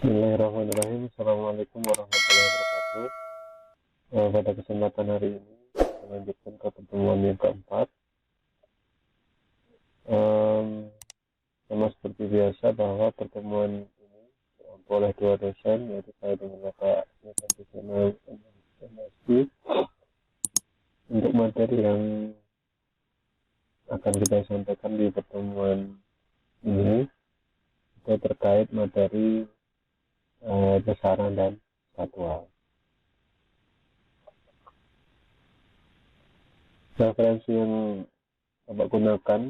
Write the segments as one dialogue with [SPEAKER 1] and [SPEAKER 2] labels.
[SPEAKER 1] Bismillahirrahmanirrahim. Assalamualaikum warahmatullahi wabarakatuh. Pada kesempatan hari ini, kita lanjutkan ke pertemuan yang keempat. Sama seperti biasa bahwa pertemuan ini oleh dua dosen, yaitu saya dengan Bapak Profesional MSc, untuk materi yang akan kita sampaikan di pertemuan ini itu terkait materi besaran dan satuan. Referensi yang Bapak gunakan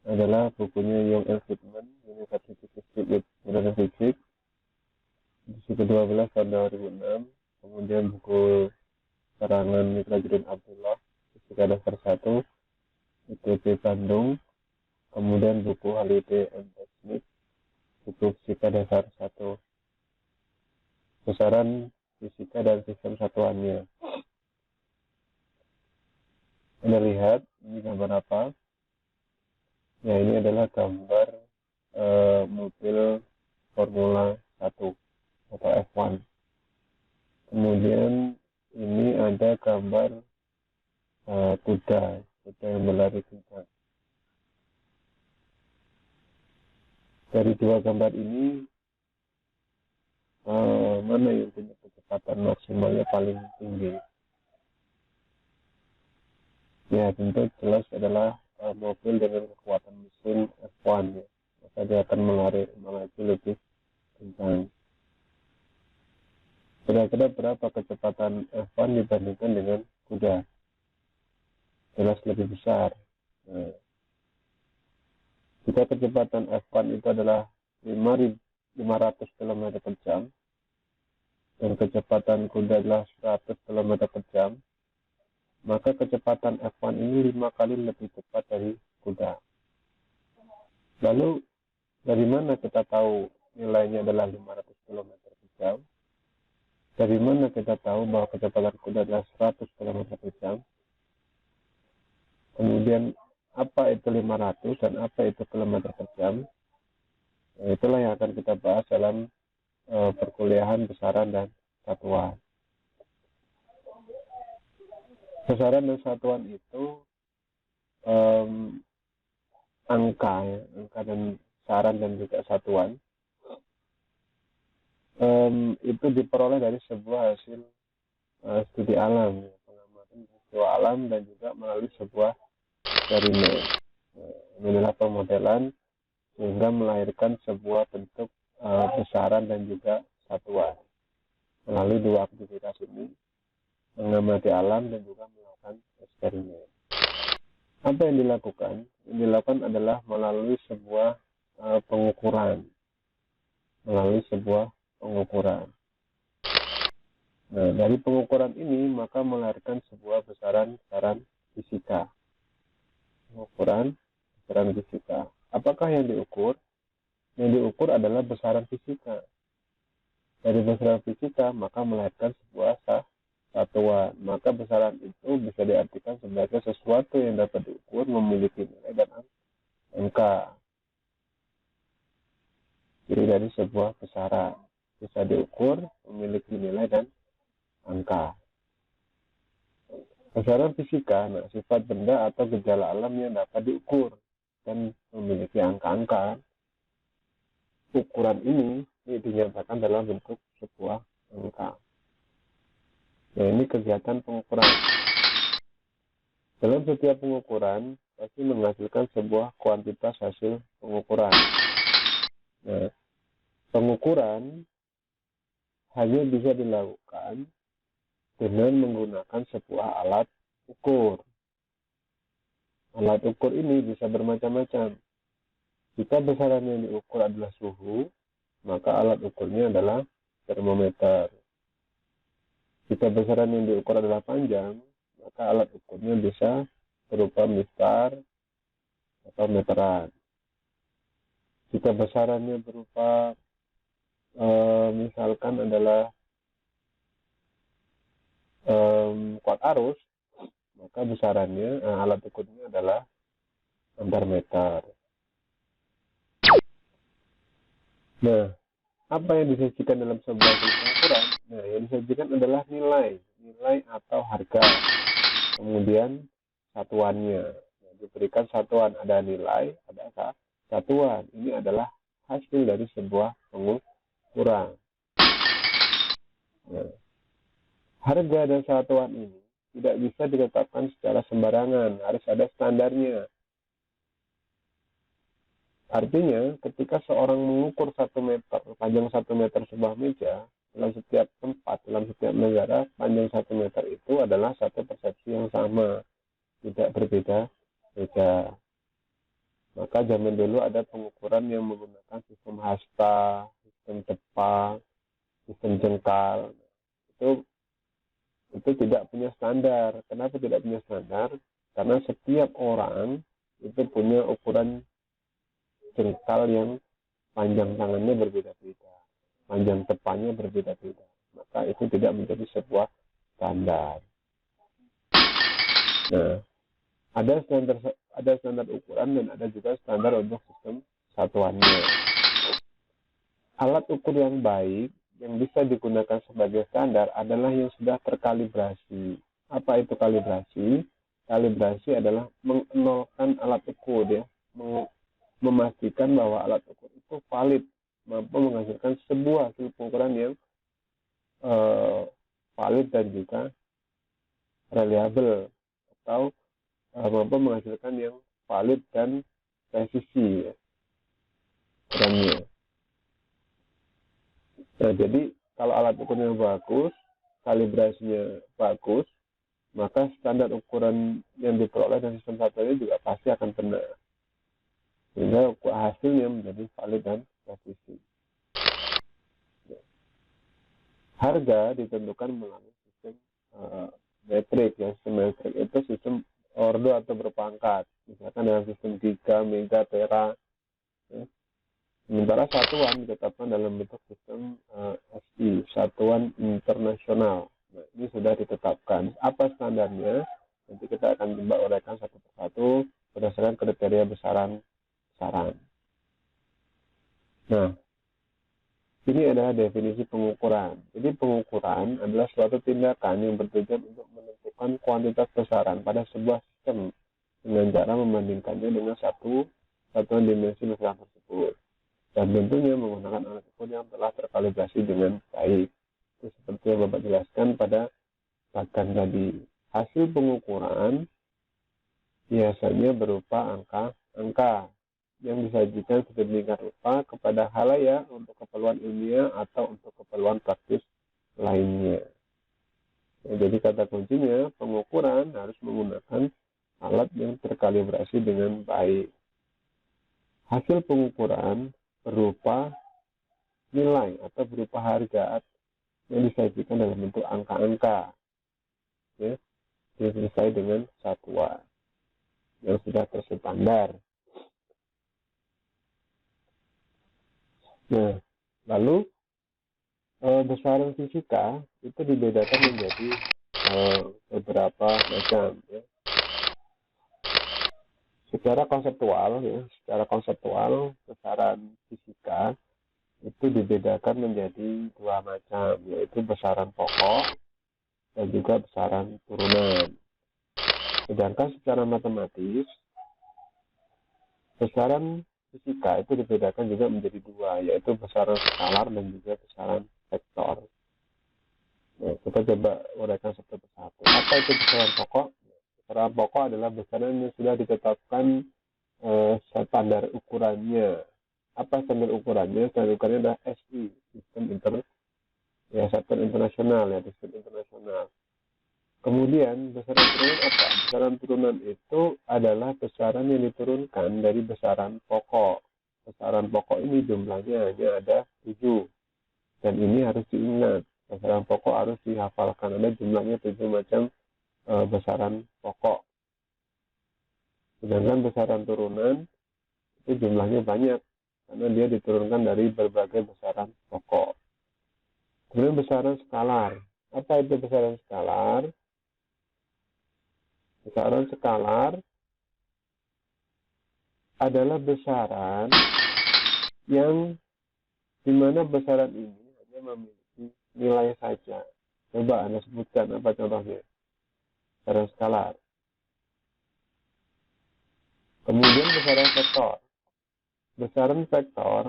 [SPEAKER 1] adalah bukunya Young and Friedman, University Physics with Modern Physics, edisi ke-12 tahun 2006. Kemudian buku karangan Mitra Judin Abdullah, Fisika Dasar 1, ITB Bandung. Kemudian buku Halliday and Smith, buku Fisika Dasar 1, besaran fisika dan sistem satuannya. Anda lihat, ini gambar apa? Ya, ini adalah gambar mobil Formula 1 atau F1. Kemudian ini ada gambar kuda yang berlari kencang. Dari dua gambar ini, mana yang punya kecepatan maksimalnya paling tinggi? Ya, tentu jelas adalah mobil dengan kekuatan mesin F1, ya. Maka dia akan melaju lebih kencang. Kira-kira berapa kecepatan F1 dibandingkan dengan kuda? Jelas lebih besar. Nah, jika kecepatan F1 itu adalah 5.500 km per jam dan kecepatan kuda adalah 100 km per jam, maka kecepatan F1 ini 5 kali lebih cepat dari kuda. Lalu dari mana kita tahu nilainya adalah 500 km per jam? Dari mana kita tahu bahwa kecepatan kuda adalah 100 km per jam? Kemudian apa itu 500 dan apa itu kilometer per jam? Nah, itulah yang akan kita bahas dalam perkuliahan besaran dan satuan. Besaran dan satuan itu angka dan besaran dan juga satuan itu diperoleh dari sebuah hasil studi alam, pengamatan peristiwa alam, dan juga melalui sebuah eksperimen. Inilah pemodelan sehingga melahirkan sebuah bentuk besaran dan juga satuan melalui dua aktivitas ini, mengamati alam dan juga melakukan eksperimen. Apa yang dilakukan? Yang dilakukan adalah melalui sebuah pengukuran. Nah, dari pengukuran ini maka melahirkan sebuah besaran fisika. Pengukuran besaran fisika. Apakah yang diukur? Yang diukur adalah besaran fisika. Dari besaran fisika maka melahirkan sebuah satuan. Maka besaran itu bisa diartikan sebagai sesuatu yang dapat diukur, memiliki nilai dan angka. Jadi dari sebuah besaran bisa diukur, memiliki nilai dan angka. Besaran fisika, sifat benda atau gejala alam yang dapat diukur dan memiliki angka-angka. Ukuran ini dinyatakan dalam bentuk sebuah angka. Nah, ini kegiatan pengukuran. Dalam setiap pengukuran pasti menghasilkan sebuah kuantitas hasil pengukuran. Nah, pengukuran hanya bisa dilakukan dengan menggunakan sebuah alat ukur. Alat ukur ini bisa bermacam-macam. Jika besaran yang diukur adalah suhu, maka alat ukurnya adalah termometer. Jika besaran yang diukur adalah panjang, maka alat ukurnya bisa berupa mistar atau meteran. Jika besarannya berupa misalkan adalah kuat arus, maka besarannya alat ukurnya adalah ampere meter. Nah, Apa yang disajikan dalam sebuah sistem ukuran? Nah, yang disajikan adalah nilai atau harga. Kemudian satuannya. Nah, diberikan satuan, ada nilai, ada satuan. Ini adalah hasil dari sebuah pengukuran. Nah, harga dan satuan ini tidak bisa ditetapkan secara sembarangan, harus ada standarnya. Artinya, ketika seorang mengukur 1 meter, panjang 1 meter sebuah meja, dalam setiap tempat, dalam setiap negara, panjang 1 meter itu adalah satu persepsi yang sama, tidak berbeda-beda. Maka zaman dulu ada pengukuran yang menggunakan sistem hasta, sistem tepa, sistem jengkal. Itu tidak punya standar. Kenapa tidak punya standar? Karena setiap orang itu punya ukuran jengkal yang panjang tangannya berbeda-beda, panjang tepanya berbeda-beda. Maka itu tidak menjadi sebuah standar. Nah, ada standar ukuran dan ada juga standar untuk sistem satuannya. Alat ukur yang baik yang bisa digunakan sebagai standar adalah yang sudah terkalibrasi. Apa itu kalibrasi? Kalibrasi adalah menolkan alat ukur, ya, memastikan bahwa alat ukur itu valid, mampu menghasilkan sebuah hasil pengukuran yang valid dan juga reliable, atau mampu menghasilkan yang valid dan presisi, ya, ukurannya. Nah, jadi kalau alat ukurnya bagus, kalibrasinya bagus, maka standar ukuran yang diperoleh dari sistem satuannya juga pasti akan benar, sehingga hasilnya menjadi valid dan presisi. Harga ditentukan melalui sistem metrik, ya. Sistem metrik itu sistem ordo atau berpangkat, misalkan dalam sistem giga, mega, tera, ya. Sementara satuan ditetapkan dalam bentuk sistem SI, satuan internasional. Nah, ini sudah ditetapkan. Apa standarnya? Nanti kita akan coba uraikan satu persatu berdasarkan kriteria besaran. Nah, ini adalah definisi pengukuran. Jadi pengukuran adalah suatu tindakan yang bertujuan untuk menentukan kuantitas besaran pada sebuah sistem dengan cara membandingkannya dengan satuan dimensi besaran tersebut. Dan tentunya menggunakan alat ukur yang telah terkalibrasi dengan baik. Itu seperti yang Bapak jelaskan pada bagan tadi. Hasil pengukuran biasanya berupa angka-angka yang disajikan sedemikian rupa kepada khalayak untuk keperluan ilmiah atau untuk keperluan praktis lainnya. Ya, jadi kata kuncinya, pengukuran harus menggunakan alat yang terkalibrasi dengan baik. Hasil pengukuran berupa nilai atau berupa harga yang disajikan dalam bentuk angka-angka, ya, sesuai dengan satuan yang sudah terstandar. Nah, lalu besaran fisika itu dibedakan menjadi beberapa macam, ya. Secara konseptual, besaran fisika itu dibedakan menjadi dua macam, yaitu besaran pokok dan juga besaran turunan. Sedangkan secara matematis, besaran fisika itu dibedakan juga menjadi dua, yaitu besaran skalar dan juga besaran vektor. Nah, kita coba uraikan satu persatu. Apa itu besaran pokok? Besaran pokok adalah besaran yang sudah ditetapkan standar ukurannya. Apa standar ukurannya? Standar ukurannya adalah SI, satuan internasional, ya, sistem internasional. Kemudian besaran turunan apa? Besaran turunan itu adalah besaran yang diturunkan dari besaran pokok. Besaran pokok ini jumlahnya hanya ada 7. Dan ini harus diingat. Besaran pokok harus dihafalkan. Ada jumlahnya 7 macam besaran pokok. Sedangkan besaran turunan itu jumlahnya banyak, karena dia diturunkan dari berbagai besaran pokok. Kemudian besaran skalar. Apa itu besaran skalar? Besaran skalar adalah besaran yang di mana besaran ini hanya memiliki nilai saja. Coba Anda sebutkan apa contohnya. Besaran skalar. Kemudian besaran vektor. Besaran vektor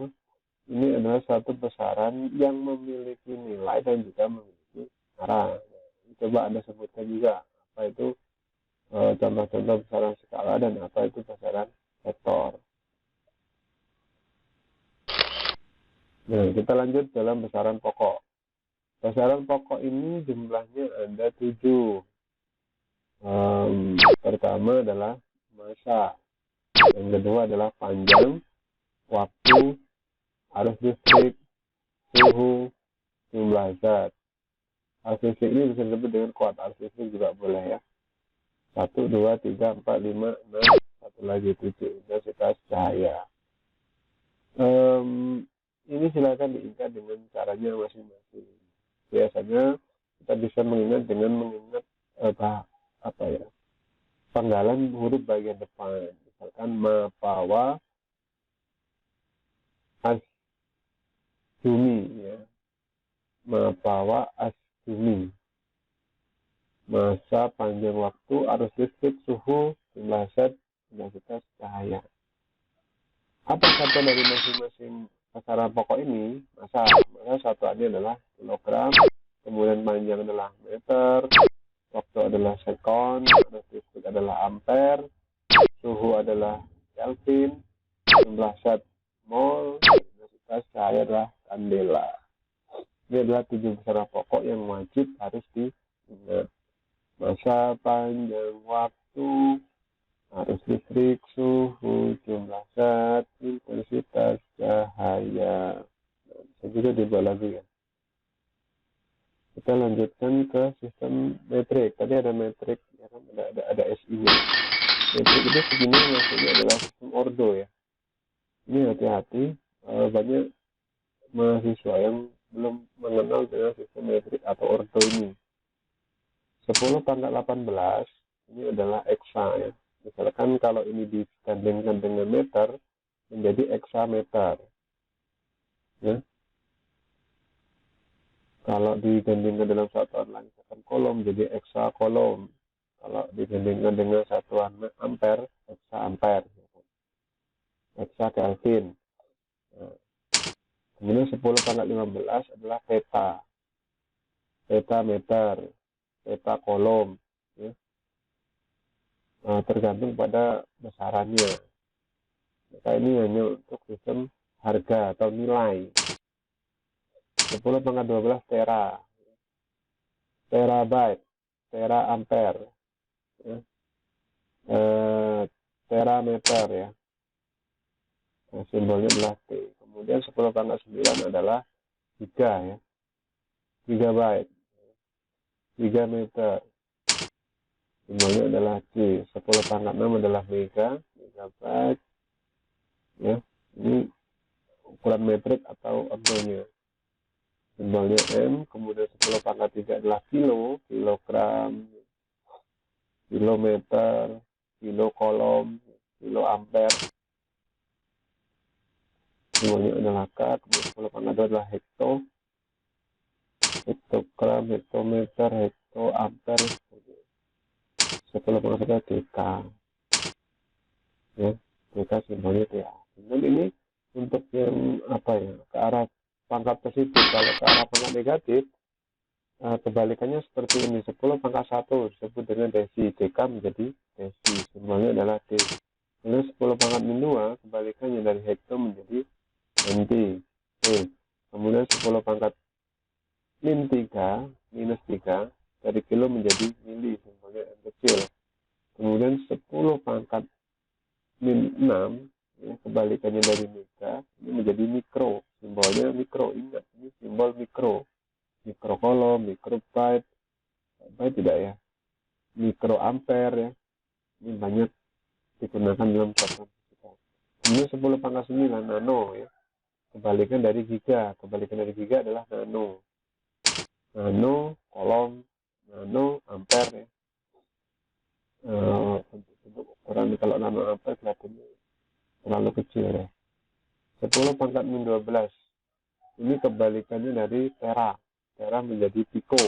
[SPEAKER 1] ini adalah suatu besaran yang memiliki nilai dan juga memiliki arah. Coba Anda sebutkan juga apa itu contoh-contoh besaran skala dan apa itu besaran vektor. Nah, kita lanjut dalam besaran pokok. Besaran pokok ini jumlahnya ada 7. Pertama adalah massa, yang kedua adalah panjang, waktu, arus listrik, suhu, jumlah zat. Arus listrik ini bisa disebut dengan kuat arus listrik juga boleh ya. 1, 2, 3, 4, 5, 6, satu lagi 7, intensitas cahaya. Ini silakan diingat dengan caranya masing-masing. Biasanya kita bisa mengingat dengan mengingat panggalan huruf bagian depan. Misalkan mapawa asdumi ya. Mapawa asdumi. Masa, panjang waktu, arus listrik, suhu, jumlah zat, intensitas cahaya. Apa satu dari masing-masing besaran pokok ini? Masa satuannya adalah kilogram, kemudian panjang adalah meter, waktu adalah sekon, arus listrik adalah ampere, suhu adalah Kelvin, jumlah zat mol, intensitas cahaya adalah kandela. Ini adalah 7 besaran pokok yang wajib harus diingat. Masa, panjang waktu, arus listrik, suhu, jumlah zat, intensitas cahaya. Nah, bisa juga dibuat lagi ya. Kita lanjutkan ke sistem metrik. Tadi ada metrik, ya kan? Ada SI-nya. Metrik itu sebenarnya maksudnya adalah sistem ordo ya. Ini hati-hati, banyak mahasiswa yang belum mengenal dengan sistem metrik atau ordo ini. 10 pangkat 18 ini adalah eksa ya. Misalkan kalau ini digandengkan dengan meter menjadi eksameter. Ya. Kalau digandengkan dalam satuan lain misalkan kolom jadi eksa kolom. Kalau digandengkan dengan satuan ampere, eksa ampere. Eksa Kelvin. Nah. Kemudian 10 pangkat 15 adalah peta. Peta meter. Peta kolom ya. Tergantung pada besarannya. Maka ini hanya untuk sistem harga atau nilai. 10 pangkat 12 tera, terabyte, tera ampere ya. Terameter ya. Nah, simbolnya adalah T. Kemudian 10 pangkat 9 adalah giga ya. Gigabyte, gigameter, simbolnya adalah C. 10 pangkat 6 adalah megabyte ya. Ini ukuran metrik atau ordonya, simbolnya M. Kemudian 10 pangkat 3 adalah kilo, kilogram, kilometer, kilo kolom, kilo ampere, simbolnya adalah K. Kemudian 10 pangkat 2 adalah hekto, hektogram, hektometer, hekto ampere, 10 pangkat 3 DK ya. DK simbolnya TA. Dan ini untuk yang ke arah pangkat positif. Kalau ke arah pangkat negatif, kebalikannya seperti ini. 10 pangkat 1 disebut dengan desi. DK menjadi desi, simbolnya adalah D. Kemudian 10 pangkat min 2 kebalikannya dari hekto menjadi centi, D. Kemudian 10 pangkat min 3 minus 3 dari kilo menjadi mili, simbolnya M kecil. Kemudian 10 pangkat min 6 ya, kebalikannya dari mega ini menjadi mikro, simbolnya mikro. Ingat, ini simbol mikro. Mikro kolom, mikrobyte, byte tidak ya, mikro ampere ya. Ini banyak digunakan dalam satuan fisika. Kemudian 10 pangkat 9 nano ya, kebalikan dari giga. Kebalikan dari giga adalah nano. Nano kolom, nano ampere ya. Untuk ukuran kalau nano ampere kelihatannya terlalu kecil ya. 10 pangkat min 12 ini kebalikannya dari tera. Tera menjadi piko.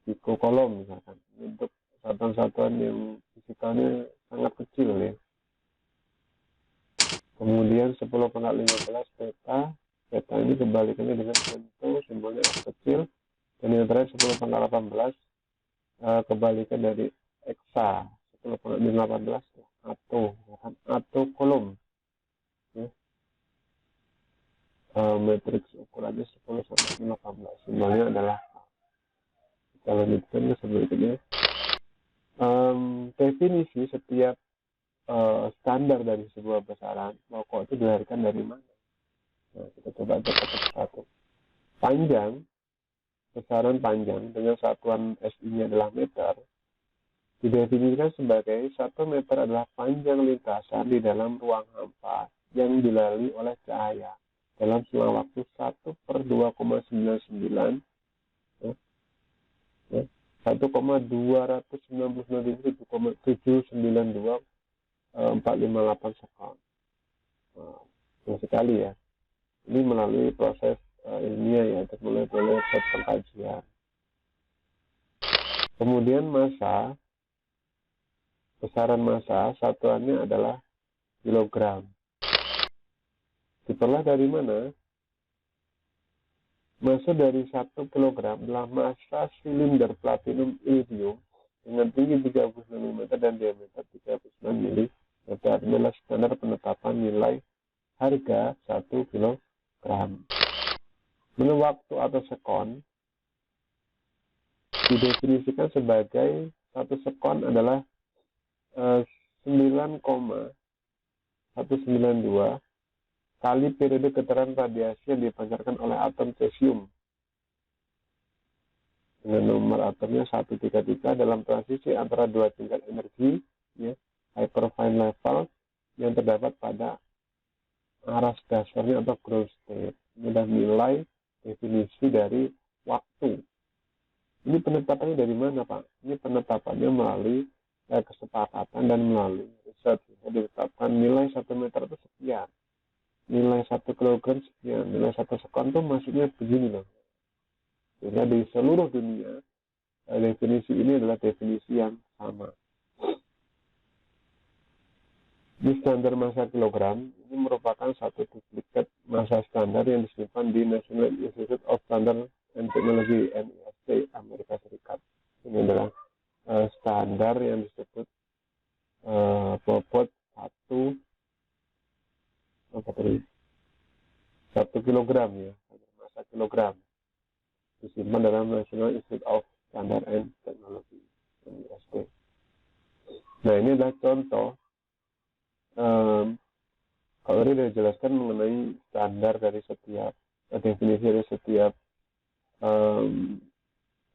[SPEAKER 1] Piko kolom misalkan. Untuk satuan-satuan yang fisikalnya sangat kecil ya. Kemudian 10 pangkat 15 peta. Peta ini kebalikannya dengan femto, simbolnya F kecil. Dan yang terakhir 10 pangkat 18 kebalikan dari eksa. 10 pangkat 18 atau kolom. Ya. Matriks ukurannya 10 sampai 18. Simbolnya adalah kita lanjutkan ke berikutnya. Definisi setiap standar dari sebuah besaran pokok itu dilahirkan dari mana? Nah, kita coba satu. Panjang, besaran panjang dengan satuan SI-nya adalah meter, didefinisikan sebagai 1 meter adalah panjang lintasan di dalam ruang hampa yang dilalui oleh cahaya dalam selang waktu 1/2,99 1,299.792 sekon. Sekali ya. Ini melalui proses ilmiah ya, untuk melalui pengkajian. Kemudian massa, besaran massa satuannya adalah kilogram. Diperoleh dari mana? Massa dari 1 kg adalah massa silinder platinum iridium dengan tinggi 30 mm dan diameter 39 mm. Itu adalah standar penetapan nilai harga 1 kg. Menurut waktu atau sekon didefinisikan sebagai 1 sekon adalah 9,192 kali periode getaran radiasi yang dipancarkan oleh atom cesium dengan nomor atomnya 133 dalam transisi antara 2 tingkat energi ya, hyperfine level yang terdapat pada aras dasarnya atau ground state. Ini adalah nilai definisi dari waktu. Ini penetapannya dari mana, Pak? Ini penetapannya melalui kesepakatan dan melalui riset. Ditetapkan nilai 1 meter itu sekian. Nilai 1 kilogram sekian, nilai 1 sekon itu maksudnya begini loh. Sehingga di seluruh dunia definisi ini adalah definisi yang sama. Di standar massa kilogram ini merupakan satu duplikat massa standar yang disimpan di National Institute of Standards and Technology (NIST) Amerika Serikat. Ini adalah standar yang disebut bobot 1 kilogram ya, massa kilogram disimpan dalam National Institute of Standards and Technology (NIST). Nah, ini adalah contoh. Kalau ini sudah dijelaskan mengenai standar dari setiap definisi dari setiap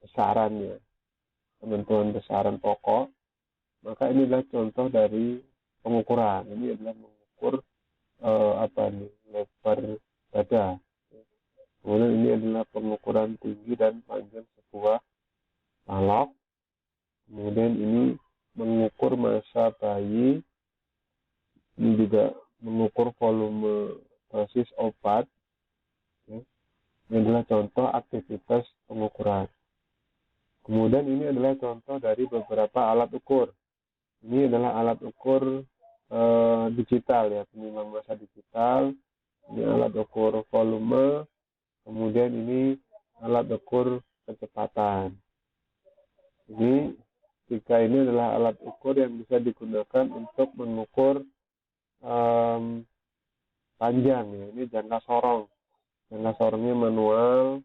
[SPEAKER 1] besaran ya, penentuan besaran pokok. Maka ini adalah contoh dari pengukuran. Ini adalah mengukur lebar dada. Kemudian ini adalah pengukuran tinggi dan panjang sebuah balok. Kemudian ini mengukur massa bayi. Ini juga mengukur volume dosis obat. Ini adalah contoh aktivitas pengukuran. Kemudian ini adalah contoh dari beberapa alat ukur. Ini adalah alat ukur digital ya, penimbang massa digital. Ini alat ukur volume. Kemudian ini alat ukur kecepatan. Ini ini adalah alat ukur yang bisa digunakan untuk mengukur panjang ya. Ini jangka sorong. Jangka sorongnya manual.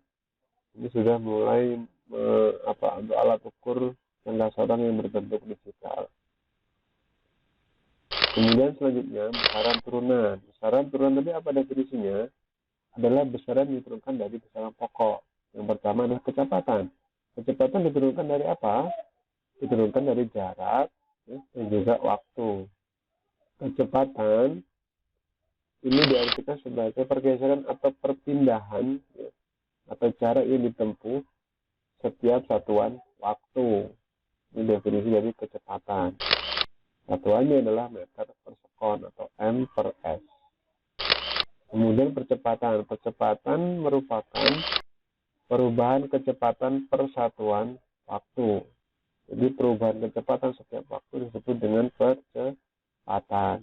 [SPEAKER 1] Ini sudah mulai untuk alat ukur jangka sorong yang berbentuk digital. Kemudian selanjutnya besaran turunan. Besaran turunan tadi apa definisinya? Adalah besaran yang diturunkan dari besaran pokok. Yang pertama adalah kecepatan. Kecepatan diturunkan dari apa? Diturunkan dari jarak ya, dan juga waktu. Kecepatan ini diartikan sebagai pergeseran atau perpindahan ya, atau jarak yang ditempuh setiap satuan waktu. Ini definisi dari kecepatan. Satuannya adalah meter per sekon atau m per s. Kemudian percepatan merupakan perubahan kecepatan persatuan waktu. Jadi perubahan kecepatan setiap waktu disebut dengan percepatan.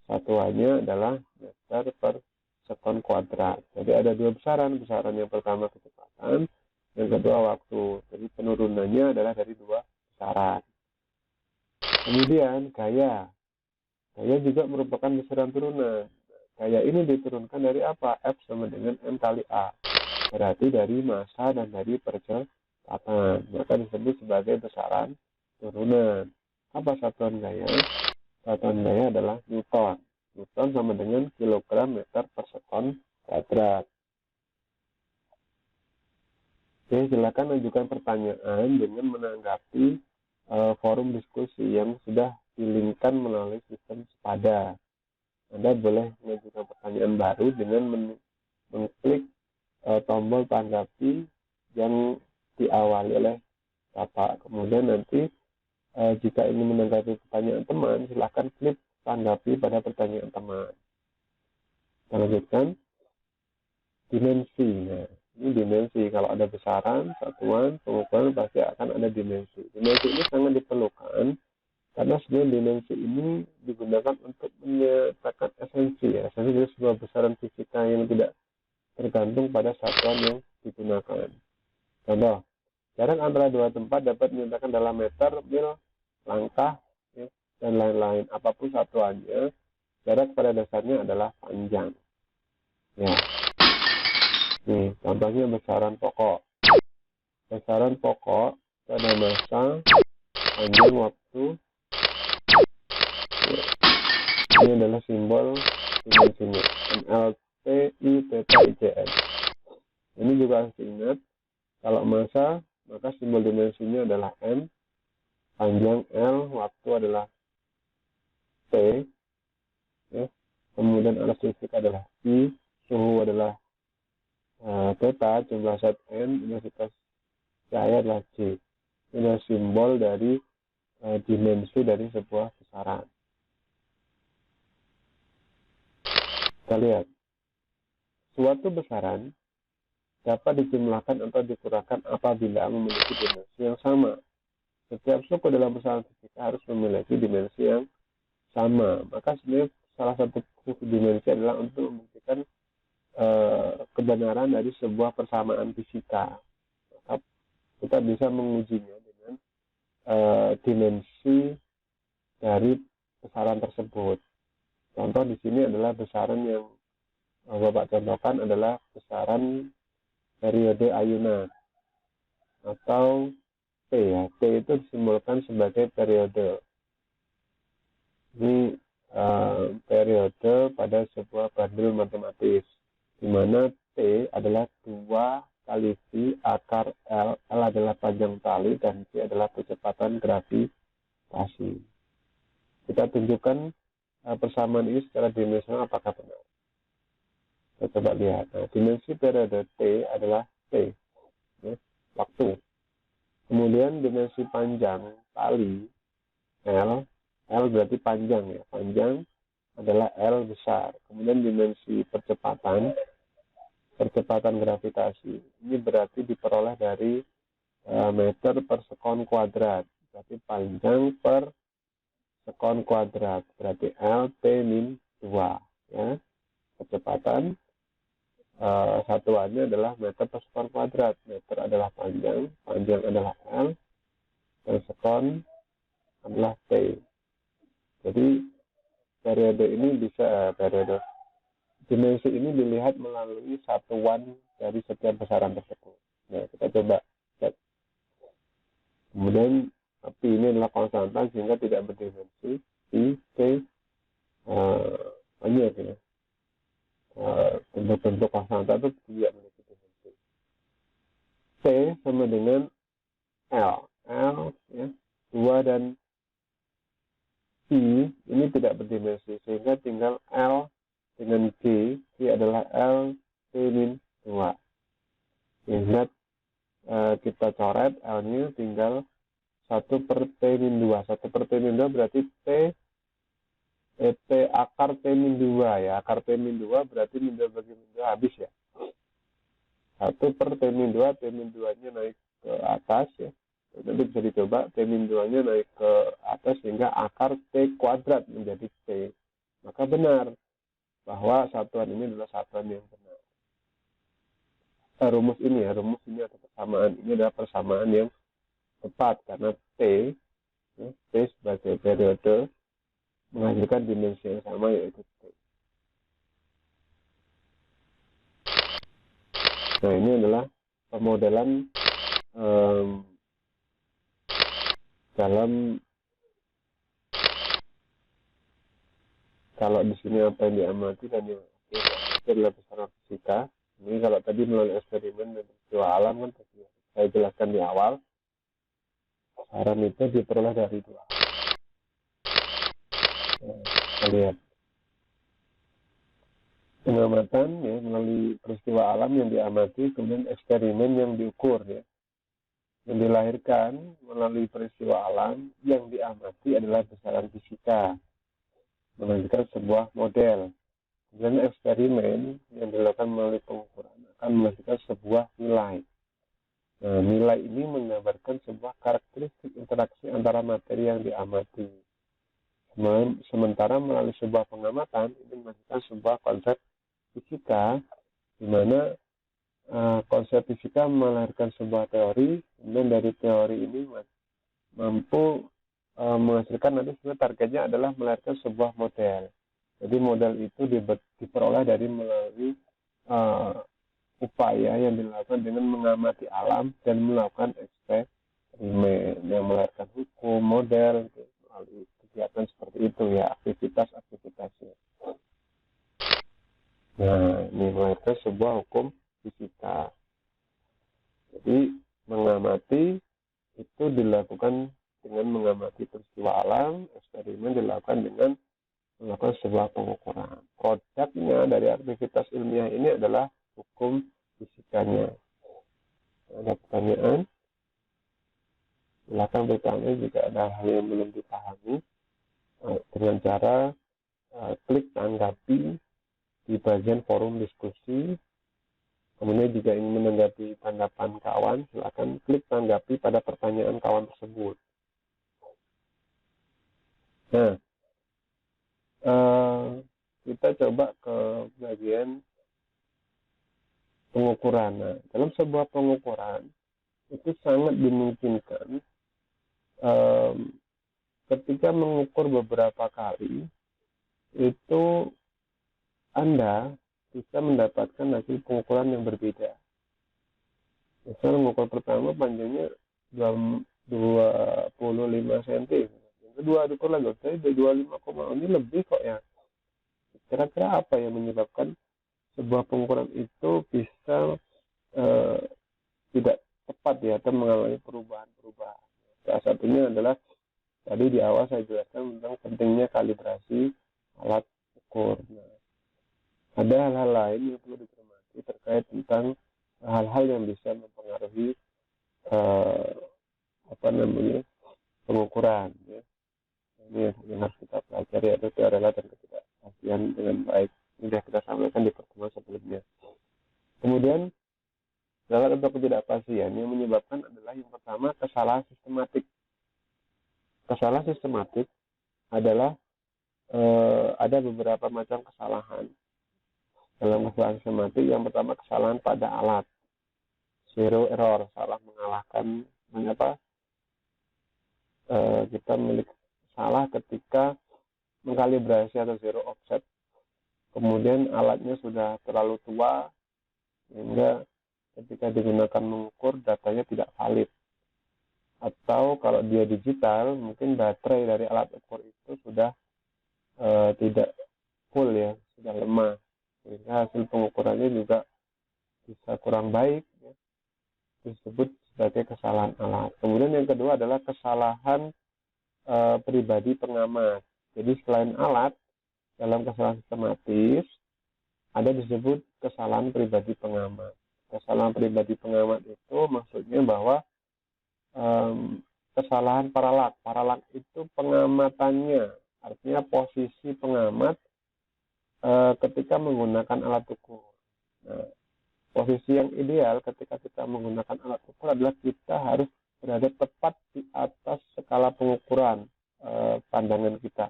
[SPEAKER 1] Satuannya adalah meter per sekon kuadrat. Jadi ada dua besaran. Besaran yang pertama kecepatan, yang kedua waktu. Jadi penurunannya adalah dari dua besaran. Kemudian gaya. Gaya juga merupakan besaran turunan. Gaya ini diturunkan dari apa? F sama dengan M kali A. Berarti dari massa dan dari percepatan. Maka disebut sebagai besaran turunan. Apa satuan gaya? Satuan gaya adalah Newton. Newton sama dengan kilogram meter per sekon kuadrat. Oke, silakan ajukan pertanyaan dengan menanggapi forum diskusi yang sudah dilingkan melalui sistem Sepada. Anda boleh mengajukan pertanyaan baru dengan mengklik tombol tanggapi yang diawali oleh Bapak. Kemudian nanti jika ingin menanggapi pertanyaan teman, silakan klik tanggapi pada pertanyaan teman. Kita lanjutkan. Dimensi. Nah, ini dimensi. Kalau ada besaran, satuan, pengukuran pasti akan ada dimensi. Dimensi ini sangat diperlukan karena sebenarnya dimensi ini digunakan untuk menyatakan esensi. Esensi dari sebuah besaran fisika yang tidak tergantung pada satuan yang digunakan. Contoh, jarak antara dua tempat dapat dinyatakan dalam meter, mil, langkah, ya, dan lain-lain. Apapun satuannya, jarak pada dasarnya adalah panjang. Ya. Nih, contohnya besaran pokok. Besaran pokok pada massa, panjang waktu. Ya. Ini adalah simbol dimensinya. MLT, I, Theta, IJN. Ini juga harus diingat. Kalau massa, maka simbol dimensinya adalah M, panjang L, waktu adalah T, ya. Kemudian alat listrik adalah I, suhu adalah Theta, jumlah zat N, intensitas cahaya adalah J. Ini adalah simbol dari dimensi dari sebuah besaran. Kita lihat, suatu besaran dapat dijumlahkan atau dikurangkan apabila memiliki dimensi yang sama. Setiap suku dalam besaran fisika harus memiliki dimensi yang sama. Maka sebenarnya salah satu fungsi dimensi adalah untuk membuktikan kebenaran dari sebuah persamaan fisika. Maka kita bisa mengujinya dengan dimensi dari besaran tersebut. Contoh di sini adalah besaran yang Bapak contohkan adalah besaran periode ayunan atau T ya. T itu disimbolkan sebagai periode. Ini periode pada sebuah bandul matematis, di mana T adalah 2 kali V akar L. L adalah panjang tali dan V adalah kecepatan gravitasi. Kita tunjukkan persamaan ini secara dimensional apakah benar. Kita coba lihat. Nah, dimensi periode T adalah T, ya, waktu. Kemudian dimensi panjang tali L, L berarti panjang ya, panjang adalah L besar. Kemudian dimensi percepatan gravitasi ini berarti diperoleh dari meter per sekon kuadrat. Berarti panjang per sekon kuadrat. Berarti L T min 2 ya. Kecepatan satuannya adalah meter per sekon kuadrat. Meter adalah panjang, panjang adalah L, dan sekon adalah T. Jadi periode ini bisa dimensi ini dilihat melalui satuan dari setiap besaran tersebut. Nah, kita coba cek. Kemudian P ini adalah konstanta sehingga tidak berdimensi. I, T banyak ya. Bentuk-bentuk konstanta itu tidak memiliki dimensi. T sama dengan L. L ya, 2 dan I ini tidak berdimensi sehingga tinggal L dengan G. G adalah L T min 2. Sehingga kita coret L-nya tinggal 1 per T min 2. 1 per T min 2 berarti T T akar T-2 ya. Akar T-2 berarti min 2 bagi min 2 habis ya. 1 per T-2, T-2-nya naik ke atas ya. Nanti bisa dicoba T-2-nya naik ke atas sehingga akar T kuadrat menjadi T. Maka benar bahwa satuan ini adalah satuan yang benar. Rumus ini atau persamaan ini adalah persamaan yang tepat karena T sebagai periode menghasilkan dimensi yang sama yaitu T. Nah, ini adalah pemodelan dalam, kalau di sini apa yang diamati dan yang adalah besaran fisika. Ini kalau tadi melalui eksperimen dan peristiwa alam kan saya jelaskan di awal, besaran itu diperoleh dari dua. Kita lihat pengamatan ya melalui peristiwa alam yang diamati, kemudian eksperimen yang diukur ya. Yang dilahirkan melalui peristiwa alam yang diamati adalah besaran fisika, menghasilkan sebuah model. Kemudian eksperimen yang dilakukan melalui pengukuran akan menghasilkan sebuah nilai. Nah, nilai ini menggambarkan sebuah karakteristik interaksi antara materi yang diamati. Sementara melalui sebuah pengamatan ini menghasilkan sebuah konsep fisika, di mana konsep fisika melahirkan sebuah teori, kemudian dari teori ini mampu menghasilkan, nanti sebenarnya targetnya adalah melahirkan sebuah model. Jadi model itu diperoleh dari melalui upaya yang dilakukan dengan mengamati alam dan melakukan eksperimen yang melahirkan hukum, model, melalui kegiatan seperti itu ya, aktivitas-aktivitasnya. Nah, ini melahirkan sebuah hukum fisika. Jadi mengamati itu dilakukan dengan mengamati peristiwa alam, eksperimen dilakukan dengan melakukan sebuah pengukuran. Produknya dari aktivitas ilmiah ini adalah hukum fisikanya. Ada pertanyaan? Silakan bertanya jika ada hal yang belum dipahami dengan cara klik tanggapi di bagian forum diskusi. Kemudian jika ingin menanggapi tanggapan kawan, silakan klik tanggapi pada pertanyaan kawan tersebut. Nah, kita coba ke bagian pengukuran. Nah, dalam sebuah pengukuran itu sangat dimungkinkan ketika mengukur beberapa kali itu Anda bisa mendapatkan hasil pengukuran yang berbeda. Misalnya mengukur pertama panjangnya 25 cm. Yang kedua diukur lagi, saya 25, ini lebih kok ya. Kira-kira apa yang menyebabkan sebuah pengukuran itu bisa tidak tepat ya, atau mengalami perubahan-perubahan. Salah satunya adalah tadi di awal saya jelaskan tentang pentingnya kalibrasi alat ukur. Nah, ada hal-hal lain yang perlu dicermati terkait tentang hal-hal yang bisa mempengaruhi pengukuran ya. Ini yang harus kita pelajari, yaitu teori alat dan ketidakpastian dengan baik. Ini sudah kita sampaikan di pertemuan sebelumnya. Kemudian alat atau ketidakpastian yang menyebabkan adalah yang pertama kesalahan sistematik. Kesalahan sistematik adalah ada beberapa macam kesalahan. Dalam kesalahan sistematik, yang pertama kesalahan pada alat, zero error, salah mengalahkan kita memiliki salah ketika mengkalibrasi atau zero offset. Kemudian alatnya sudah terlalu tua sehingga ketika digunakan mengukur datanya tidak valid. Atau kalau dia digital, mungkin baterai dari alat ukur itu sudah tidak full ya, sudah lemah. Sehingga hasil pengukurannya juga bisa kurang baik ya. Disebut sebagai kesalahan alat. Kemudian yang kedua adalah kesalahan pribadi pengamat. Jadi selain alat, dalam kesalahan sistematis ada disebut kesalahan pribadi pengamat. Kesalahan pribadi pengamat itu maksudnya bahwa kesalahan paralak. Paralak itu pengamatannya artinya posisi pengamat ketika menggunakan alat ukur. Nah, posisi yang ideal ketika kita menggunakan alat ukur adalah kita harus berada tepat di atas skala pengukuran pandangan kita.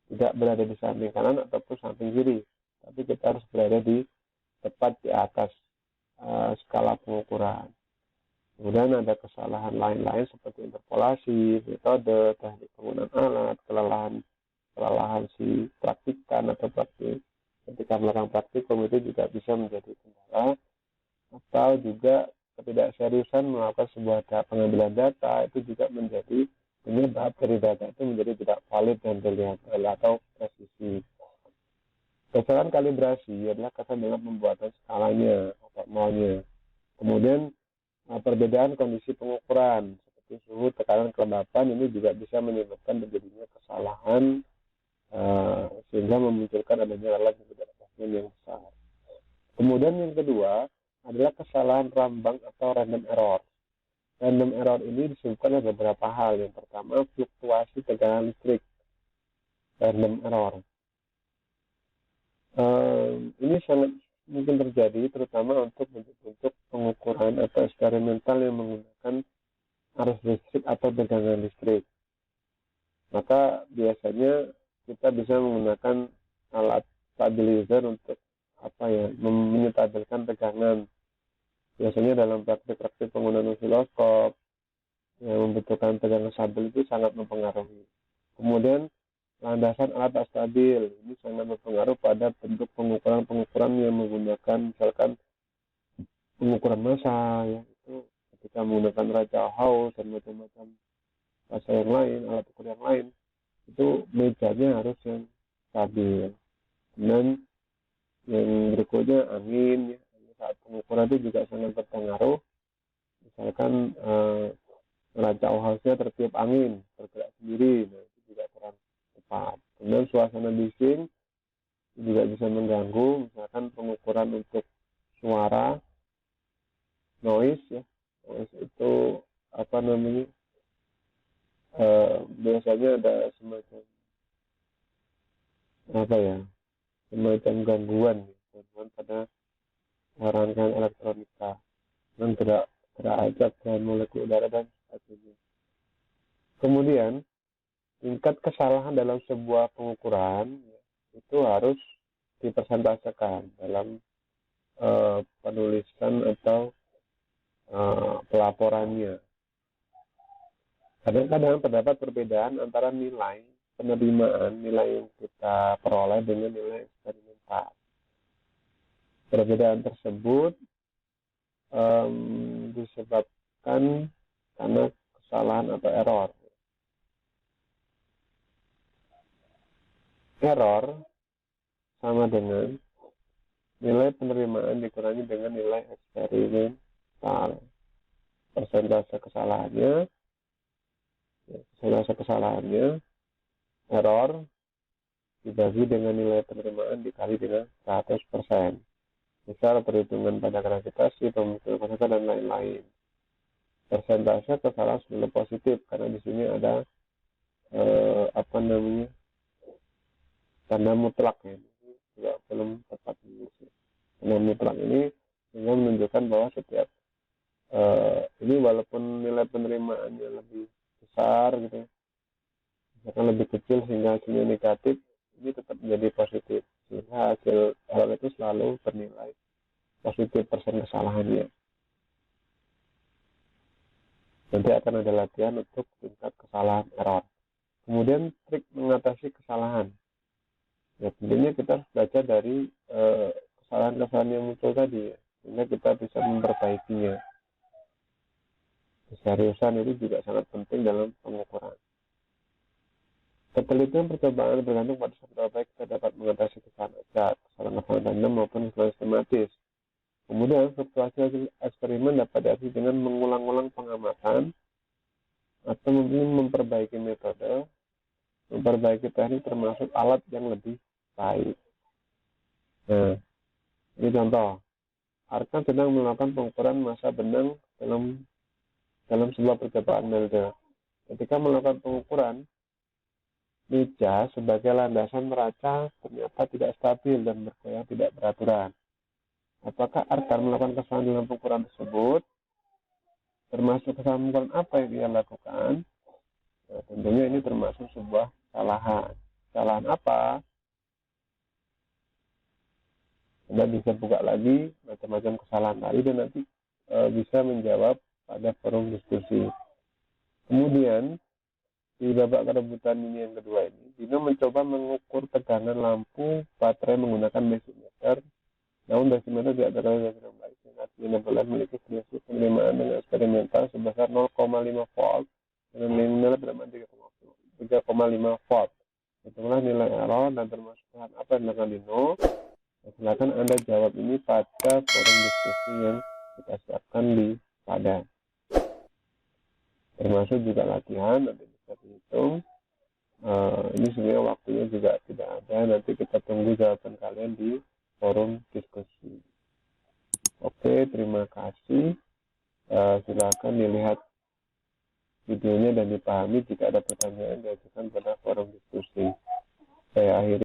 [SPEAKER 1] Tidak berada di samping kanan ataupun samping kiri, tapi kita harus berada di tepat di atas skala pengukuran. Kemudian ada kesalahan lain-lain seperti interpolasi, metode, teknik penggunaan alat, kelelahan si praktikan atau praktik ketika melakukan praktikum itu juga bisa menjadi kendala, atau juga ketidakseriusan melakukan sebuah pengambilan data itu juga menjadi penyebab dari data itu menjadi tidak valid dan reliable atau presisi. Kesalahan kalibrasi adalah kesalahan dalam pembuatan skalanya atau nolnya. Kemudian perbedaan kondisi pengukuran seperti suhu, tekanan, kelembapan ini juga bisa menyebabkan terjadinya kesalahan sehingga memunculkan adanya alat yang besar. Kemudian yang kedua adalah kesalahan rambang atau random error. Random error ini disebabkan oleh beberapa hal. Yang pertama, fluktuasi tegangan listrik. Random error. Ini sangat mungkin terjadi terutama untuk bentuk-bentuk pengukuran atau eksperimental yang menggunakan arus listrik atau tegangan listrik. Maka biasanya kita bisa menggunakan alat stabilizer untuk menyetabilkan tegangan. Biasanya dalam praktik-praktik penggunaan osiloskop yang membutuhkan tegangan stabil itu sangat mempengaruhi. Kemudian landasan alat tak stabil ini sangat berpengaruh pada bentuk pengukuran yang menggunakan misalkan pengukuran massa, ya, itu ketika menggunakan raja Hauss dan macam-macam massa yang lain, alat ukur yang lain, itu mejanya harus yang stabil. Dan yang berikutnya angin, ya. Saat pengukuran itu juga sangat berpengaruh. Misalkan raja Haussnya tertiup angin, bergerak sendiri, nah itu juga kurang tepat. Kemudian suasana bising juga bisa mengganggu, misalkan pengukuran untuk suara, noise, ya. Noise itu biasanya ada semacam gangguan pada rangkaian elektronika dan terajak dan molekul udara dan sebagainya. Kemudian tingkat kesalahan dalam sebuah pengukuran itu harus dipersentasekan dalam penulisan atau pelaporannya. Kadang-kadang terdapat perbedaan antara nilai penerimaan, nilai yang kita peroleh dengan nilai eksperimental. Perbedaan tersebut disebabkan karena kesalahan atau error. Error sama dengan nilai penerimaan dikurangi dengan nilai eksperimental. Persentase kesalahannya, error dibagi dengan nilai penerimaan dikali dengan 100%. Misal perhitungan pada gravitasi, pembentukan konsekuensi dan lain-lain. Persentase kesalahan selalu positif karena di sini ada tanda mutlak, ya. Juga belum tepat diisi. Tanda mutlak ini sehingga menunjukkan bahwa setiap ini walaupun nilai penerimaannya lebih besar gitu, misalkan lebih kecil sehingga hasilnya negatif, ini tetap menjadi positif. Sehingga hasil error itu selalu bernilai positif persen kesalahannya. Nanti akan ada latihan untuk tingkat kesalahan error. Kemudian trik mengatasi kesalahan. Ya tentunya kita harus belajar dari kesalahan-kesalahan yang muncul tadi, ya, sehingga kita bisa memperbaikinya. Keseriusan itu juga sangat penting dalam pengukuran. Ketelitian percobaan bergantung pada seberapa baik kita dapat mengatasi kesalahan acak, kesalahan random maupun kesalahan sistematis. Kemudian fluktuasi hasil eksperimen dapat diatasi dengan mengulang-ulang pengamatan atau mungkin memperbaiki metode, memperbaiki teknik termasuk alat yang lebih baik. Nah, ini contoh. Arkan sedang melakukan pengukuran massa benang dalam sebuah percobaan melde. Ketika melakukan pengukuran, meja sebagai landasan neraca ternyata tidak stabil dan bergoyang tidak beraturan. Apakah Arkan melakukan kesalahan dalam pengukuran tersebut? Termasuk kesalahan pengukuran apa yang dia lakukan? Nah, tentunya ini termasuk sebuah kesalahan. Kesalahan apa? Anda bisa buka lagi macam-macam kesalahan tadi dan nanti bisa menjawab pada forum diskusi. Kemudian di babak kerebutan ini yang kedua ini, Dino mencoba mengukur tegangan lampu baterai menggunakan desimeter. Namun desimeter tidak terlalu dengan baik, sehingga Dino memiliki prinsip penerimaan dengan eksperimental sebesar 0,5 volt dengan nilai berapa 3,5 volt. Itulah nilai error dan termasuk kesalahan apa yang dilakukan Dino. Silakan Anda jawab ini pada forum diskusi yang kita siapkan di Padang. Termasuk juga latihan, nanti bisa dihitung. Ini sebenarnya waktunya juga tidak ada, nanti kita tunggu jawaban kalian di forum diskusi. Oke, terima kasih. Silakan dilihat videonya dan dipahami. Jika ada pertanyaan, diajukan pada forum diskusi. Saya akhiri.